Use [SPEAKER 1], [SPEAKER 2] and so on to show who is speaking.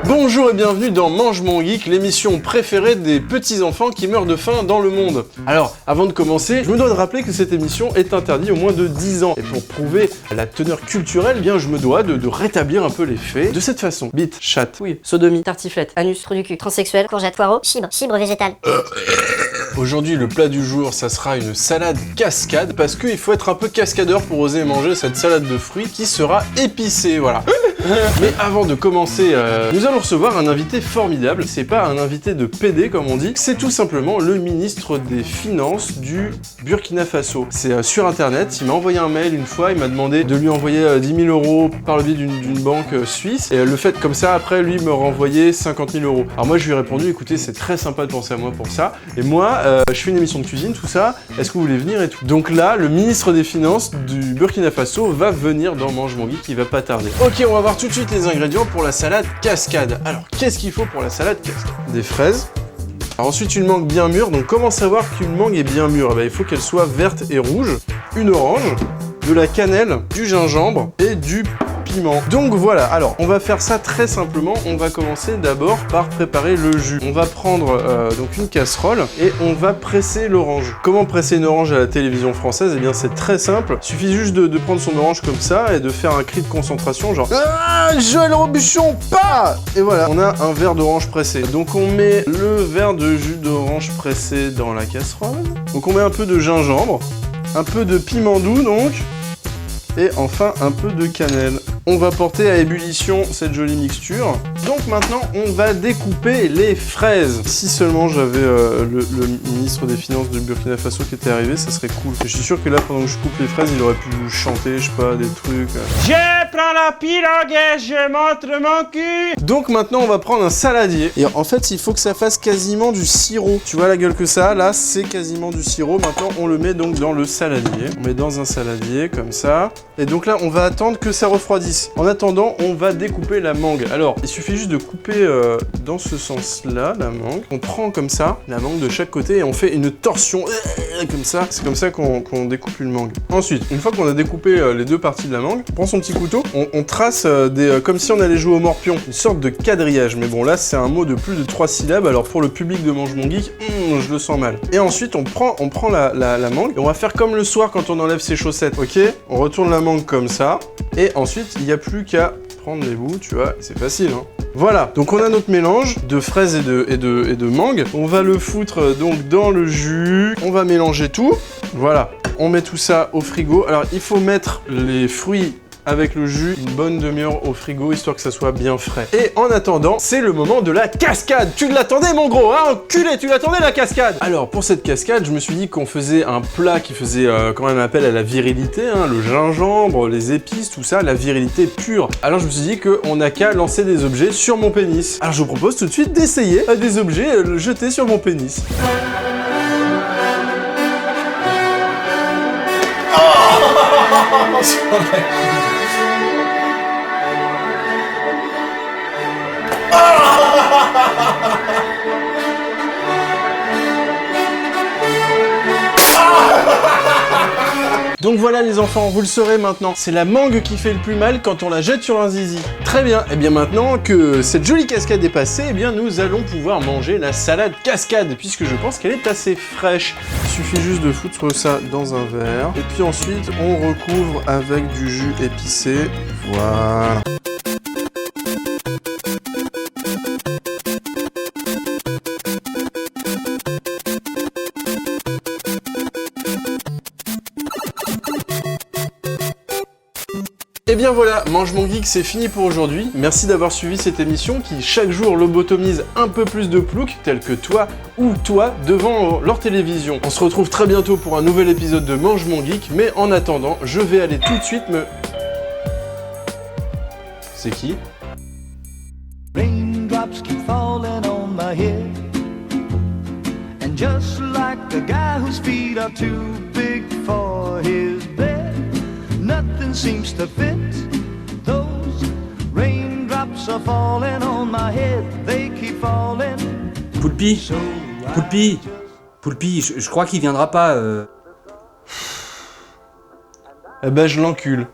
[SPEAKER 1] Bonjour et bienvenue dans Mange mon geek, l'émission préférée des petits enfants qui meurent de faim dans le monde. Alors, avant de commencer, je me dois de rappeler que cette émission est interdite aux moins de 10 ans. Et pour prouver la teneur culturelle, eh bien je me dois de rétablir un peu les faits de cette façon. Bite, chatte,
[SPEAKER 2] oui, sodomie,
[SPEAKER 3] tartiflette,
[SPEAKER 2] anus,
[SPEAKER 3] trou du cul,
[SPEAKER 4] transsexuel, courgette, poireau, chibre végétale.
[SPEAKER 1] Aujourd'hui, le plat du jour, ça sera une salade cascade, parce qu'il faut être un peu cascadeur pour oser manger cette salade de fruits qui sera épicée, voilà. Mais avant de commencer, nous allons recevoir un invité formidable. C'est pas un invité de PD comme on dit, c'est tout simplement le ministre des Finances du Burkina Faso. C'est sur internet, il m'a envoyé un mail une fois, il m'a demandé de lui envoyer 10 000 € par le biais d'une banque suisse. Et le fait comme ça, après lui me renvoyer 50 000 €. Alors moi je lui ai répondu, écoutez c'est très sympa de penser à moi pour ça. Et moi, je fais une émission de cuisine, tout ça, est-ce que vous voulez venir et tout. Donc là, le ministre des Finances du Burkina Faso va venir dans Mange mon geek, il va pas tarder. Ok, on va voir tout de suite les ingrédients pour la salade cascade. Alors, qu'est-ce qu'il faut pour la salade cascade? Des fraises. Alors ensuite, une mangue bien mûre. Donc, comment savoir qu'une mangue est bien mûre? Eh bien, il faut qu'elle soit verte et rouge. Une orange, de la cannelle, du gingembre et du piment. Donc voilà, alors on va faire ça très simplement. On va commencer d'abord par préparer le jus. On va prendre donc une casserole et on va presser l'orange. Comment presser une orange à la télévision française? Eh bien c'est très simple. Il suffit juste de prendre son orange comme ça et de faire un cri de concentration genre ah, Joël Robuchon, pas. Et voilà, on a un verre d'orange pressé. Donc on met le verre de jus d'orange pressé dans la casserole. Donc on met un peu de gingembre, un peu de piment doux donc, et enfin un peu de cannelle. On va porter à ébullition cette jolie mixture. Donc maintenant, on va découper les fraises. Si seulement j'avais le ministre des Finances du Burkina Faso qui était arrivé, ça serait cool. Je suis sûr que là, pendant que je coupe les fraises, il aurait pu chanter, je sais pas, des trucs.
[SPEAKER 5] Je prends la pirogue et je montre mon cul.
[SPEAKER 1] Donc maintenant, on va prendre un saladier. Et en fait, il faut que ça fasse quasiment du sirop. Tu vois la gueule que ça, là, c'est quasiment du sirop. Maintenant, on le met donc dans le saladier. On met dans un saladier, comme ça. Et donc là, on va attendre que ça refroidisse. En attendant, on va découper la mangue. Alors, il suffit juste de couper dans ce sens-là, la mangue. On prend comme ça la mangue de chaque côté et on fait une torsion comme ça. C'est comme ça qu'on découpe une mangue. Ensuite, une fois qu'on a découpé les deux parties de la mangue, on prend son petit couteau, on trace comme si on allait jouer au morpion, une sorte de quadrillage. Mais bon, là, c'est un mot de plus de 3 syllabes. Alors, pour le public de Mange mon geek, je le sens mal. Et ensuite, on prend la mangue et on va faire comme le soir quand on enlève ses chaussettes, ok? On retourne la mangue comme ça. Et ensuite, il n'y a plus qu'à prendre les bouts, tu vois, c'est facile, hein. Voilà, donc on a notre mélange de fraises et de mangue. On va le foutre donc dans le jus. On va mélanger tout. Voilà, on met tout ça au frigo. Alors, il faut mettre les fruits avec le jus une bonne demi-heure au frigo, histoire que ça soit bien frais. Et en attendant, c'est le moment de la cascade. Tu l'attendais, mon gros, hein, enculé, tu l'attendais, la cascade. Alors, pour cette cascade, je me suis dit qu'on faisait un plat qui faisait quand même appel à la virilité, hein, le gingembre, les épices, tout ça, la virilité pure. Alors, je me suis dit qu'on n'a qu'à lancer des objets sur mon pénis. Alors, je vous propose tout de suite d'essayer des objets jetés sur mon pénis. Donc voilà les enfants, vous le saurez maintenant, c'est la mangue qui fait le plus mal quand on la jette sur un zizi. Très bien, et bien maintenant que cette jolie cascade est passée, eh bien nous allons pouvoir manger la salade cascade, puisque je pense qu'elle est assez fraîche. Il suffit juste de foutre ça dans un verre, et puis ensuite on recouvre avec du jus épicé, voilà. Et bien voilà, Mange mon geek, c'est fini pour aujourd'hui. Merci d'avoir suivi cette émission qui chaque jour lobotomise un peu plus de ploucs, tels que toi ou toi, devant leur télévision. On se retrouve très bientôt pour un nouvel épisode de Mange mon geek, mais en attendant, je vais aller tout de suite me... C'est qui?
[SPEAKER 6] Raindrops keep falling on my head, and just like the guy whose feet are too big for his bed, nothing seems to fit. Those raindrops are falling on my head, they keep falling.
[SPEAKER 2] Poulpi, Poulpi, Poulpi, je crois qu'il viendra pas.
[SPEAKER 1] Eh ben je l'encule.